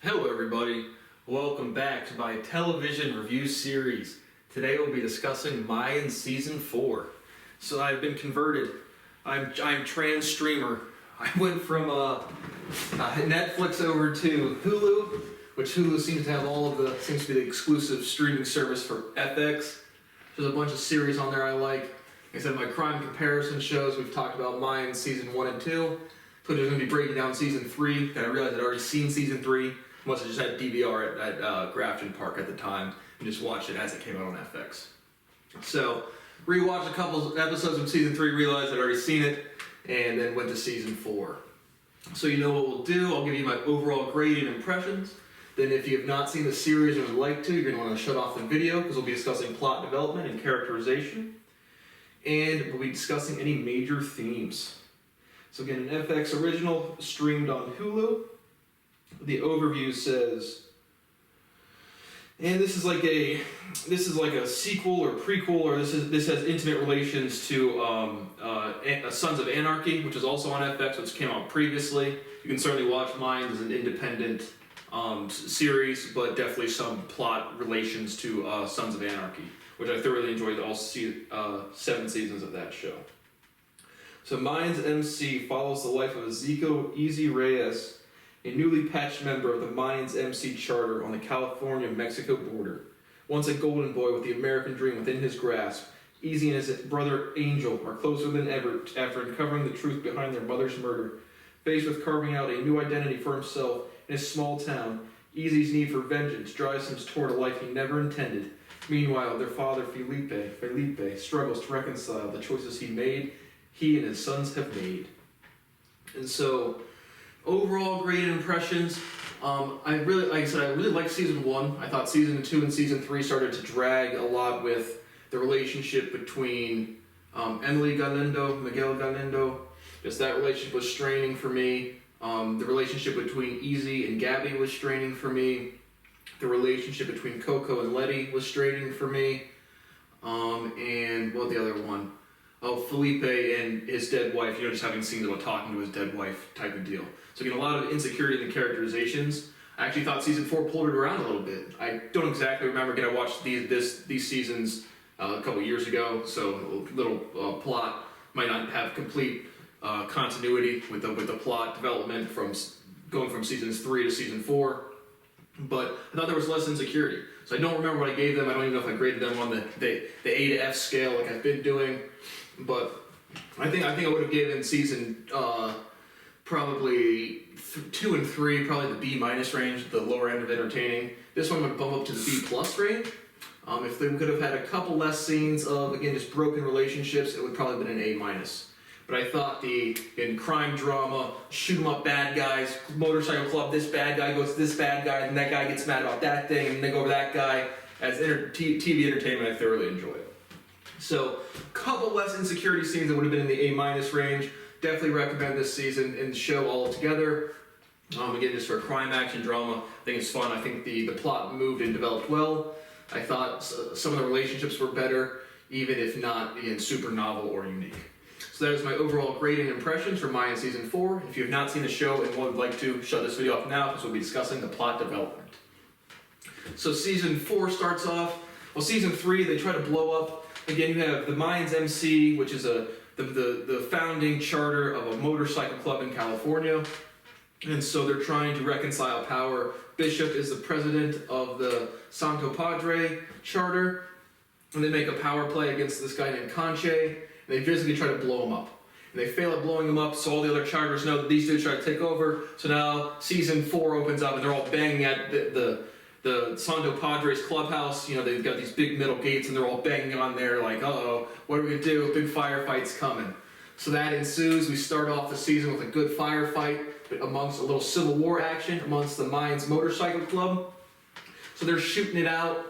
Hello everybody, welcome back to my television review series. Today we'll be discussing Mayans Season 4. So I've been converted. I'm trans streamer. I went from Netflix over to Hulu, which Hulu seems to have seems to be the exclusive streaming service for FX. There's a bunch of series on there I like. Like I said, my crime comparison shows, we've talked about Mayans Season 1 and 2. So there's going to be breaking down Season 3, and I realized I'd already seen Season 3. Must have just had DVR at Grafton Park at the time and just watched it as it came out on FX. So, rewatched a couple episodes of Season 3, realized I'd already seen it, and then went to Season 4. So you know what we'll do, I'll give you my overall grade and impressions. Then if you have not seen the series and would like to, you're going to want to shut off the video because we'll be discussing plot development and characterization. And we'll be discussing any major themes. So again, an FX original streamed on Hulu. The overview says, and this is like a sequel or prequel, or this has intimate relations to Sons of Anarchy, which is also on FX, which came out previously. You can certainly watch Mayans as an independent series, but definitely some plot relations to Sons of Anarchy, which I thoroughly enjoyed all 7 seasons of that show. So Mayans MC follows the life of Ezekiel Easy Reyes, a newly patched member of the Mayans MC charter on the California-Mexico border. Once a golden boy with the American dream within his grasp, Easy and his brother Angel are closer than ever after uncovering the truth behind their mother's murder. Faced with carving out a new identity for himself in a small town, Easy's need for vengeance drives him toward a life he never intended. Meanwhile, their father Felipe struggles to reconcile the choices he and his sons have made. And so, overall grade and impressions, I really liked Season 1. I thought Season 2 and Season 3 started to drag a lot with the relationship between Miguel Galindo. Just that relationship was straining for me. The relationship between Easy and Gabby was straining for me. The relationship between Coco and Letty was straining for me. And what the other one? Oh, Felipe and his dead wife, just having scenes about talking to his dead wife type of deal. So again, a lot of insecurity in the characterizations. I actually thought Season 4 pulled it around a little bit. I don't exactly remember, again, I watched these seasons a couple years ago, so a little plot might not have complete continuity with the plot development from going from Seasons 3 to Season 4. But I thought there was less insecurity. So I don't remember what I gave them. I don't even know if I graded them on the A to F scale like I've been doing. But I think I would have given Season probably 2 and 3, probably the B minus range, the lower end of entertaining. This one would bump up to the B plus range. If they could have had a couple less scenes of, again, just broken relationships, it would probably have been an A minus. But I thought in crime drama, shoot 'em up bad guys, motorcycle club, this bad guy goes to this bad guy, and that guy gets mad about that thing, and they go over that guy. As TV entertainment, I thoroughly enjoy it. So, a couple less insecurity scenes that would have been in the A minus range. Definitely recommend this season and the show all together. Again, just for crime action drama, I think it's fun. I think the plot moved and developed well. I thought some of the relationships were better, even if not super novel or unique. So that is my overall grade and impressions for Mayans Season 4. If you have not seen the show and would like to, shut this video off now because we'll be discussing the plot development. So Season 4 starts off, Season 3, they try to blow up. Again, you have the Mayans MC, which is the founding charter of a motorcycle club in California. And so they're trying to reconcile power. Bishop is the president of the Santo Padre charter. And they make a power play against this guy named Conche. And they basically try to blow him up. And they fail at blowing him up, so all the other charters know that these dudes try to take over. So now Season 4 opens up and they're all banging at the Santo Padres clubhouse. They've got these big metal gates and they're all banging on there like, uh-oh, what are we gonna do? Big firefight's coming. So that ensues. We start off the season with a good firefight amongst a little Civil War action amongst the Mayans Motorcycle Club. So they're shooting it out.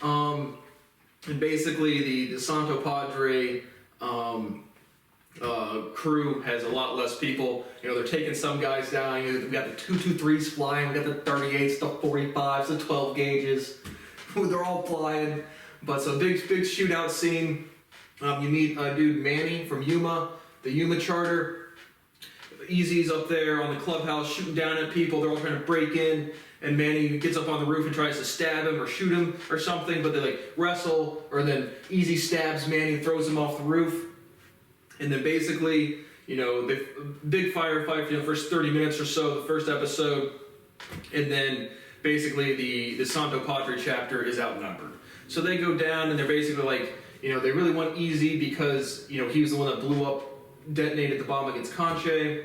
And basically the Santo Padre crew has a lot less people. They're taking some guys down. We've got the 223s flying, we've got the 38s, the 45s, the 12 gauges. They're all flying. But it's a big shootout scene. You meet a dude, Manny, from Yuma, the Yuma charter. Easy's up there on the clubhouse shooting down at people. They're all trying to break in. and Manny gets up on the roof and tries to stab him or shoot him or something, but they like wrestle, or then Easy stabs Manny and throws him off the roof. And then basically, the big firefight for the first 30 minutes or so, the first episode, and then basically the Santo Padre chapter is outnumbered. So they go down and they're basically like, they really want Easy because, he was the one that blew up, detonated the bomb against Conche.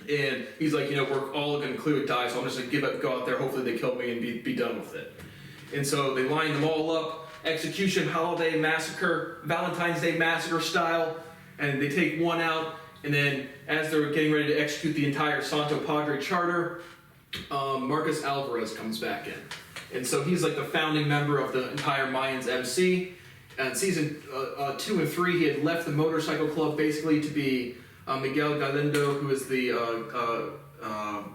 And he's like, we're all going to clearly die, so I'm just going to go out there, hopefully they kill me and be done with it. And so they line them all up, execution, holiday massacre, Valentine's Day massacre style, and they take one out, and then as they're getting ready to execute the entire Santo Padre charter, Marcus Alvarez comes back in. And so he's like the founding member of the entire Mayans MC. And season 2 and 3, he had left the motorcycle club basically to be Miguel Galindo, who is the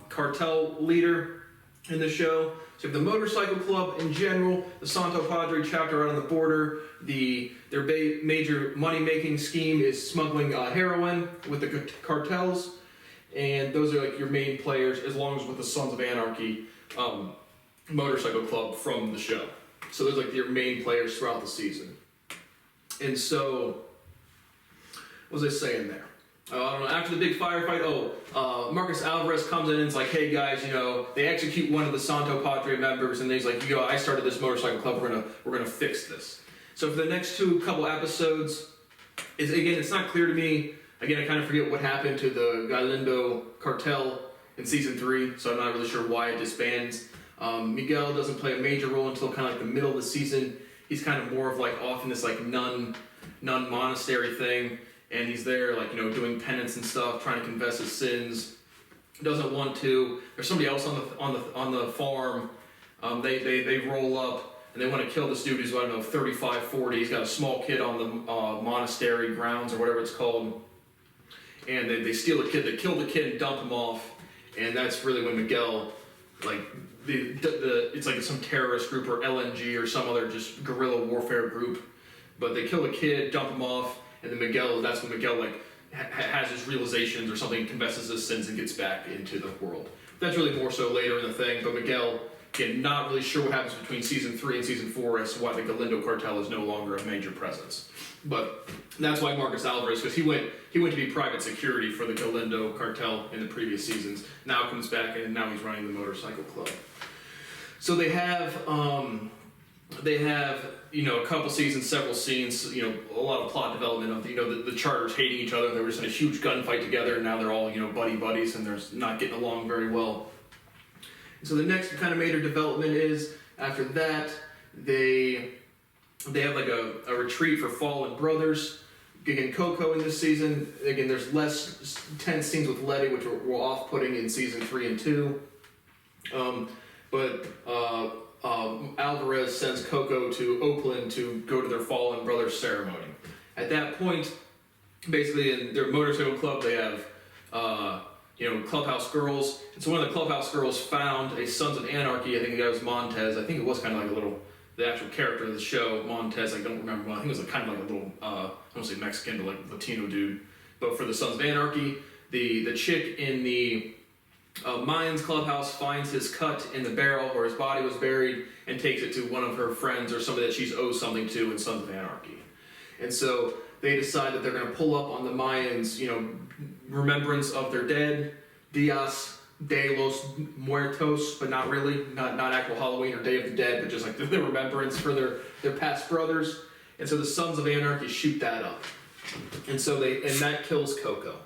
cartel leader in the show. So you have the motorcycle club in general, the Santo Padre chapter out on the border. Their major money-making scheme is smuggling heroin with the cartels. And those are like your main players, as long as with the Sons of Anarchy motorcycle club from the show. So those are like your main players throughout the season. And so, what was I saying there? I don't know, after the big firefight, Marcus Alvarez comes in and is like, hey guys, they execute one of the Santo Padre members, and he's like, I started this motorcycle club, we're gonna fix this. So for the next couple episodes, it's not clear to me. Again, I kind of forget what happened to the Galindo cartel in season 3, so I'm not really sure why it disbands. Miguel doesn't play a major role until kind of like the middle of the season. He's kind of more of like off in this like nun monastery thing, and he's there like doing penance and stuff, trying to confess his sins. Doesn't want to. There's somebody else on the farm. They roll up and they want to kill this dude who's 35, 40. He's got a small kid on the monastery grounds or whatever it's called, and they steal the kid. They kill the kid and dump him off, and that's really when Miguel like. It's like some terrorist group or LNG or some other just guerrilla warfare group, but they kill the kid, dump him off, and then that's when Miguel like has his realizations or something, confesses his sins and gets back into the world. That's really more so later in the thing, but Miguel, again, not really sure what happens between season 3 and season 4 as to why the Galindo cartel is no longer a major presence. But that's why Marcus Alvarez, because he went to be private security for the Galindo cartel in the previous seasons, now comes back and now he's running the motorcycle club. So they have a couple seasons, several scenes, a lot of plot development of the charters hating each other. They were just in a huge gunfight together, and now they're all buddies, and they're not getting along very well. So the next kind of major development is after that they have like a retreat for fallen brothers. Again, Coco in this season. Again, there's less tense scenes with Letty, which were off-putting in season 3 and 2. But Alvarez sends Coco to Oakland to go to their fallen brothers ceremony. At that point, basically in their motorcycle club, they have clubhouse girls. And so one of the clubhouse girls found a Sons of Anarchy. I think the guy was Montez. I think it was kind of like the actual character of the show, Montez. I don't remember. I think it was kind of like a little, I don't say Mexican, but like Latino dude. But for the Sons of Anarchy, the chick in the Mayans clubhouse finds his cut in the barrel where his body was buried and takes it to one of her friends or somebody that she's owes something to in Sons of Anarchy. And so they decide that they're going to pull up on the Mayans, remembrance of their dead, Dias de los Muertos, but not really, not actual Halloween or Day of the Dead, but just like the remembrance for their past brothers. And so the Sons of Anarchy shoot that up. And so that kills Coco.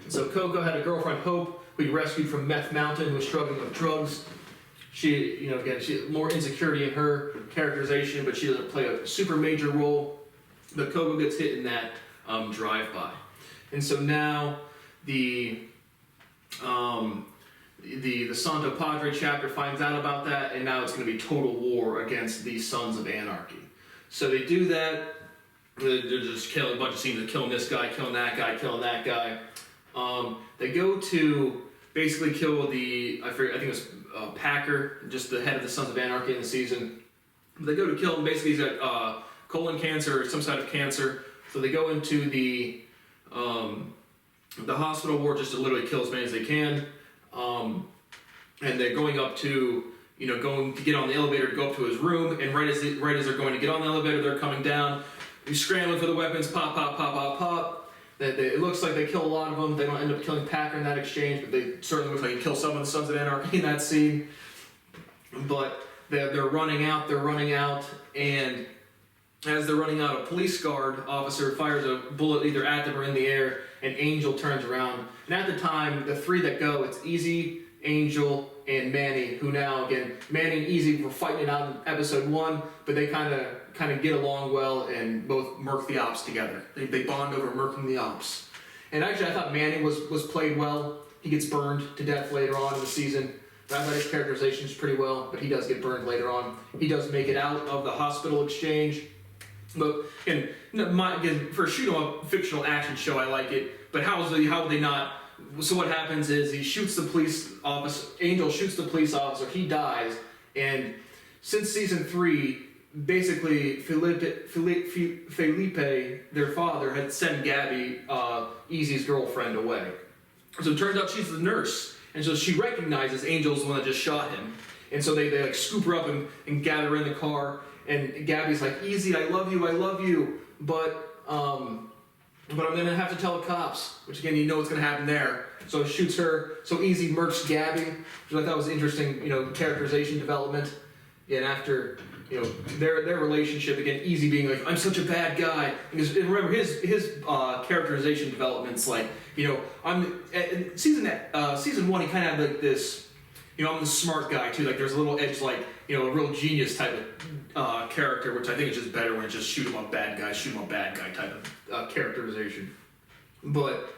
And so Coco had a girlfriend, Hope, who he rescued from Meth Mountain, who was struggling with drugs. She, again, she had more insecurity in her characterization, but she doesn't play a super major role. But Coco gets hit in that drive-by. And so now the Santo Padre chapter finds out about that, and now it's going to be total war against the Sons of Anarchy. So they do that. They're just killing a bunch of scenes of killing this guy, killing that guy, killing that guy. They go to basically kill I think it was Packer, just the head of the Sons of Anarchy in the season. They go to kill him. Basically, he's got colon cancer or some sort of cancer. So they go into the hospital ward just to literally kill as many as they can. And they're going up to going to get on the elevator to go up to his room, and right as they're going to get on the elevator, they're coming down. He's scrambling for the weapons, pop, pop, pop, pop, pop. It looks like they kill a lot of them. They don't end up killing Packer in that exchange, but they certainly look like they kill some of the Sons of Anarchy in that scene. But they're running out, and as they're running out, a police guard officer fires a bullet either at them or in the air, and Angel turns around. And at the time, the three that go, it's Easy, Angel, and Manny, who now, again, Manny and Easy were fighting it out in episode 1, but they kind of get along well and both murk the ops together. They bond over murking the ops. And actually, I thought Manny was played well. He gets burned to death later on in the season. I thought his characterization is pretty well, but he does get burned later on. He does make it out of the hospital exchange. But again, for a shoot-'em-up fictional action show, I like it. But how would they not? So what happens is he shoots the police officer. Angel shoots the police officer. He dies, and since season 3, basically Felipe, their father, had sent Gabby, Easy's girlfriend, away. So it turns out she's the nurse, and so she recognizes Angel's the one that just shot him. And so they like scoop her up and gather her in the car. And Gabby's like, Easy, I love you, but I'm gonna have to tell the cops, which again, what's gonna happen there. So it shoots her, so Easy murks Gabby, which I thought was interesting, characterization development. And after, their relationship, again, Easy being like, I'm such a bad guy. And remember, his characterization development's like, I'm, in season 1, he kind of had like this, I'm the smart guy too, like there's a little edge, like, a real genius type of character, which I think is just better when it's just shoot 'em up bad guy type of characterization. But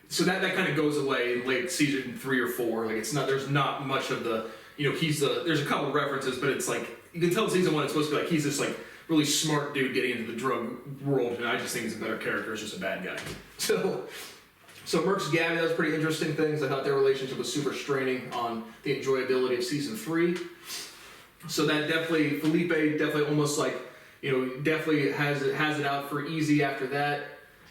so that kind of goes away in late season 3 or 4. Like there's not much of the, there's a couple of references, but it's like you can tell in season 1 it's supposed to be like he's this like really smart dude getting into the drug world, and I just think he's a better character. It's just a bad guy. So Merck's Gabby, that was pretty interesting things. I thought their relationship was super straining on the enjoyability of season 3. So that Felipe definitely almost like, definitely has it out for Easy after that.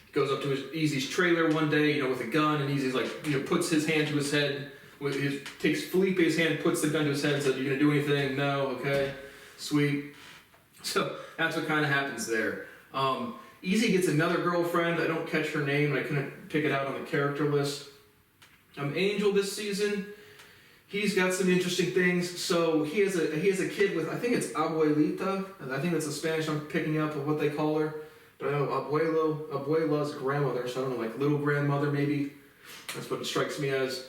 He goes up to Easy's trailer one day, with a gun, and Easy's like, puts his hand to his head, takes Felipe's hand, puts the gun to his head and says, you gonna do anything? No, okay, sweet. So that's what kind of happens there. Easy gets another girlfriend. I don't catch her name. I couldn't pick it out on the character list. Angel this season, he's got some interesting things. So he has a kid with, I think it's abuelita. I think that's the Spanish I'm picking up of what they call her. But I know abuela's grandmother, so I don't know, like little grandmother maybe. That's what it strikes me as.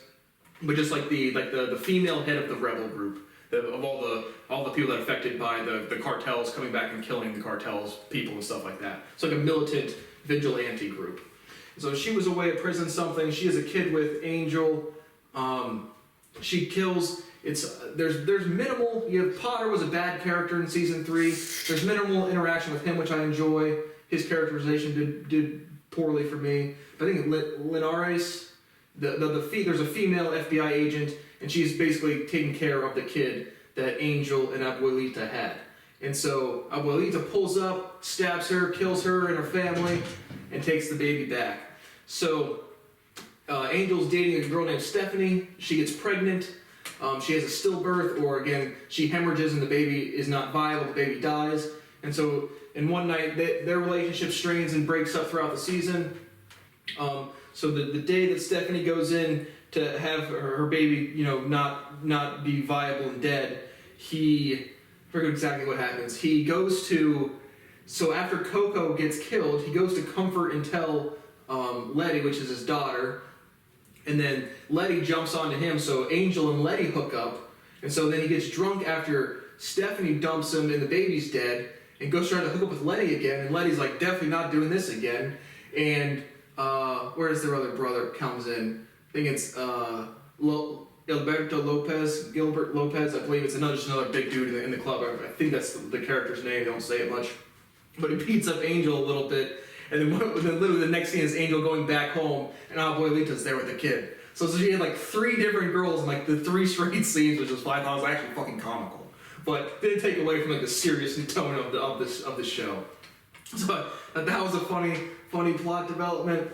But just like the female head of the rebel group. Of all the people that are affected by the cartels coming back and killing the cartels people and stuff like that. It's like a militant vigilante group. So she was away at prison something. She has a kid with Angel. She kills. There's minimal. Potter was a bad character in season 3. There's minimal interaction with him, which I enjoy. His characterization did poorly for me. But I think Linares, there's a female FBI agent. And she's basically taking care of the kid that Angel and Abuelita had. And so Abuelita pulls up, stabs her, kills her and her family, and takes the baby back. So Angel's dating a girl named Stephanie. She gets pregnant. She has a stillbirth, or again, she hemorrhages and the baby is not viable, the baby dies. And so in one night, their relationship strains and breaks up throughout the season. So the day that Stephanie goes in to have her baby, not be viable and dead, I forget exactly what happens. He goes to, so after Coco gets killed, he goes to comfort and tell Letty, which is his daughter, and then Letty jumps onto him, so Angel and Letty hook up, and so then he gets drunk after Stephanie dumps him and the baby's dead, and goes trying to hook up with Letty again, and Letty's like, definitely not doing this again, and where's their other brother comes in? I think it's Gilbert Lopez. I believe it's just another big dude in the club. I think that's the character's name. They don't say it much. But he beats up Angel a little bit. And then literally the next scene is Angel going back home, and Abuelita's there with the kid. So she had like 3 different girls in like the 3 straight scenes, which was I thought was actually fucking comical. But didn't take away from like the serious tone of this show. So that was a funny plot development.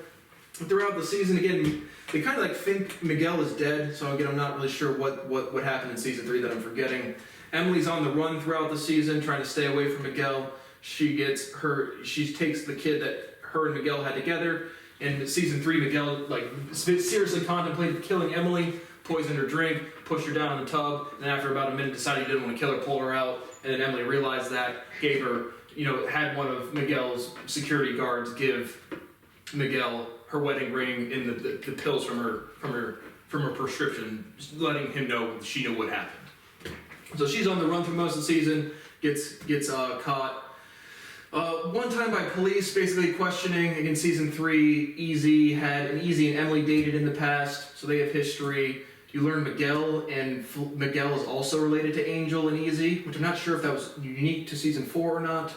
throughout the season, again, they kind of like think Miguel is dead. So again, I'm not really sure what happened in season 3 that I'm forgetting. Emily's on the run throughout the season, trying to stay away from Miguel. She takes the kid that her and Miguel had together. In season 3, Miguel like seriously contemplated killing Emily, poisoned her drink, pushed her down in the tub, and after about a minute decided he didn't want to kill her, pulled her out, and then Emily realized that, gave her, had one of Miguel's security guards give Miguel her wedding ring in the pills from her prescription, letting him know she knew what happened. So she's on the run through most of the season, gets caught. One time by police, basically questioning. In season 3, Easy and Emily dated in the past, so they have history. You learn Miguel is also related to Angel and Easy, which I'm not sure if that was unique to season 4 or not.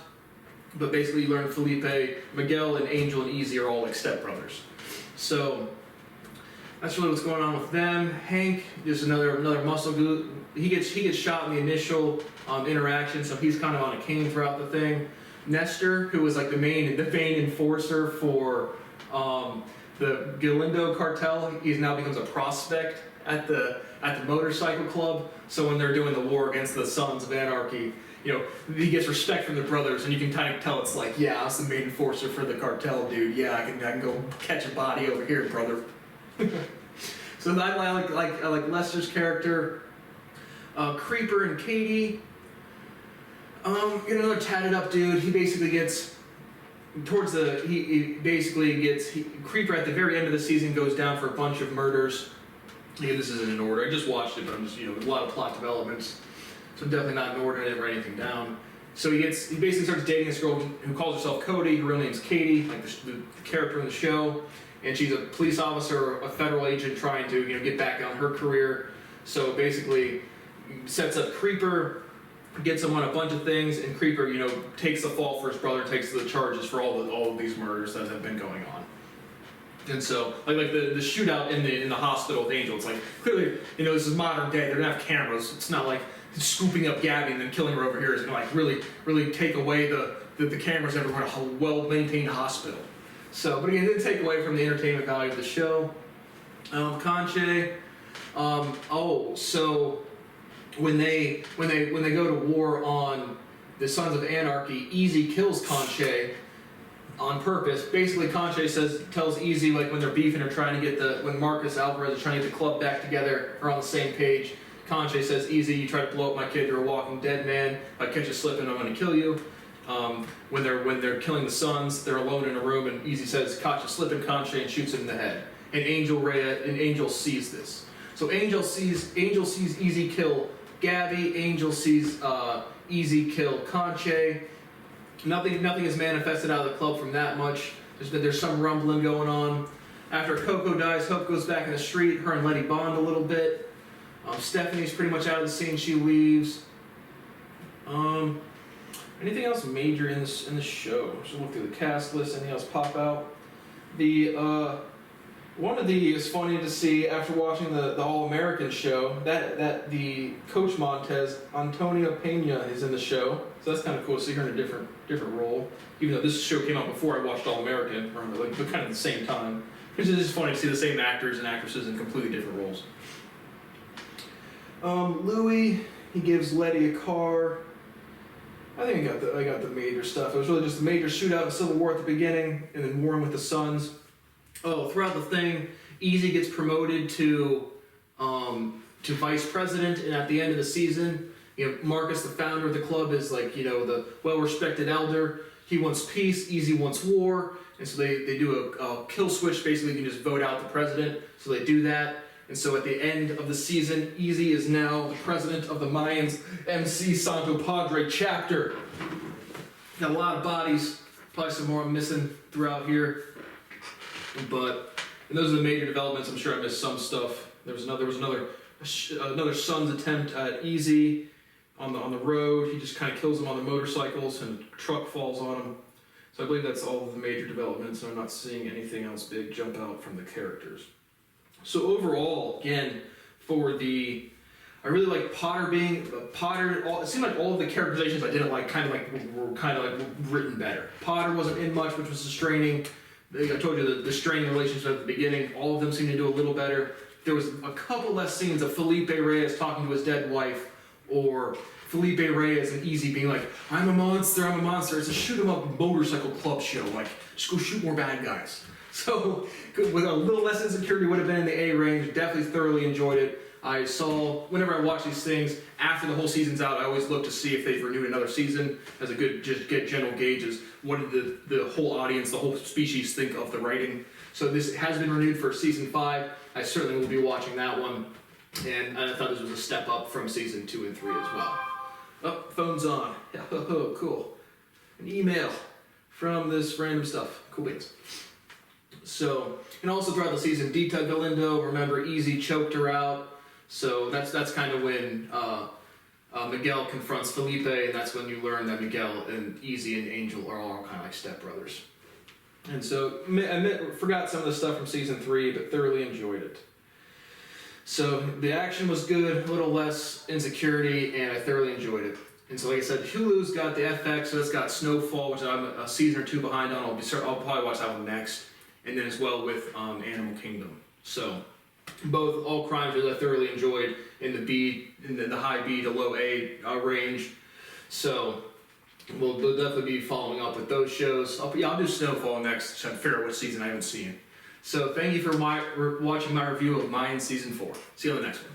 But basically, you learn Felipe, Miguel, and Angel and Easy are all like stepbrothers. So that's really what's going on with them. Hank is another muscle glue. He gets shot in the initial interaction, so he's kind of on a cane throughout the thing. Nestor, who was like the main enforcer for the Galindo cartel, he now becomes a prospect at the motorcycle club. So when they're doing the war against the Sons of Anarchy, he gets respect from the brothers, and you can kind of tell it's like, yeah, I was the main enforcer for the cartel, dude. Yeah, I can go catch a body over here, brother. So I like Lester's character. Creeper and Katie. Another tatted up dude. He basically gets Creeper at the very end of the season goes down for a bunch of murders. Again, this isn't in order. I just watched it, but I'm just a lot of plot developments, so I'm definitely not in order. I didn't write anything down. So he basically starts dating this girl who calls herself Cody. Her real name's Katie, like the character in the show, and she's a police officer, a federal agent trying to get back on her career. So basically, sets up Creeper, gets him on a bunch of things, and Creeper, takes the fall for his brother, takes the charges for all of these murders that have been going on. And so, like the shootout in the hospital with Angel, it's like, clearly, this is modern day, they're gonna have cameras. It's not like scooping up Gabby and then killing her over here is gonna like really take away the cameras everywhere in a well-maintained hospital. So, but again, it didn't take away from the entertainment value of the show. Conche, so when they go to war on the Sons of Anarchy, Easy kills Conche on purpose. Basically, Conche tells Easy, like when they're beefing or trying to get when Marcus Alvarez is trying to get the club back together or on the same page, Conche says, Easy, you try to blow up my kid, you're a walking dead man. If I catch you slipping, I'm going to kill you. When they're killing the Sons, they're alone in a room, and Easy says, caught you slipping, Conche, and shoots him in the head. And Angel sees this. So Angel sees Easy kill Gabby. Angel sees Easy kill Conche. Nothing is manifested out of the club from that much. There's some rumbling going on. After Coco dies, Hope goes back in the street. Her and Letty bond a little bit. Stephanie's pretty much out of the scene. She leaves. Anything else major in the show? Just look through the cast list. Anything else pop out? One of the is funny to see after watching the All American show that the coach Montez, Antonio Pena, is in the show. So that's kind of cool to see her in a different role. Even though this show came out before I watched All American, but kind of at the same time. It's just funny to see the same actors and actresses in completely different roles. Louis, he gives Letty a car. I think I got the major stuff. It was really just the major shootout in Civil War at the beginning, and then warring with the Sons. Throughout the thing, Easy gets promoted to vice president, and at the end of the season, Marcus, the founder of the club, is like the well-respected elder. He wants peace. Easy wants war, and so they do a kill switch. Basically, you can just vote out the president. So they do that. And so at the end of the season, Easy is now the president of the Mayans MC Santo Padre chapter. Got a lot of bodies, probably some more I'm missing throughout here. And those are the major developments. I'm sure I missed some stuff. There was another Son's attempt at Easy on the road. He just kind of kills him on the motorcycles, and a truck falls on him. So I believe that's all of the major developments, and I'm not seeing anything else big jump out from the characters. So overall, again, I really like Potter it seemed like all of the characterizations I didn't like were written better. Potter wasn't in much, which was distraining. I told you the strained relationship at the beginning. All of them seem to do a little better. There was a couple less scenes of Felipe Reyes talking to his dead wife, or Felipe Reyes and Easy being like, I'm a monster, I'm a monster. It's a shoot 'em up motorcycle club show. Like, just go shoot more bad guys. So, with a little less insecurity would have been in the A range. Definitely thoroughly enjoyed it. I saw, whenever I watch these things, after the whole season's out, I always look to see if they've renewed another season as a good, just get general gauges. What did the whole audience, the whole species think of the writing? So this has been renewed for season 5. I certainly will be watching that one. And I thought this was a step up from season 2 and 3 as well. Oh, phone's on. Oh, cool. An email from this random stuff. Cool beans. So, and also throughout the season, Dita Galindo, remember, Easy choked her out. So that's kind of when Miguel confronts Felipe, and that's when you learn that Miguel and Easy and Angel are all kind of like stepbrothers. And so I forgot some of the stuff from season 3, but thoroughly enjoyed it. So the action was good, a little less insecurity, and I thoroughly enjoyed it. And so, like I said, Hulu's got the FX, so it's got Snowfall, which I'm a season or 2 behind on. I'll probably watch that one next, and then as well with Animal Kingdom. So both all crimes that I thoroughly enjoyed in the B, in the high B to low A range. So we'll definitely be following up with those shows. I'll do Snowfall next, so I can figure out which season I haven't seen. So thank you for watching my review of Mayans Season 4. See you on the next one.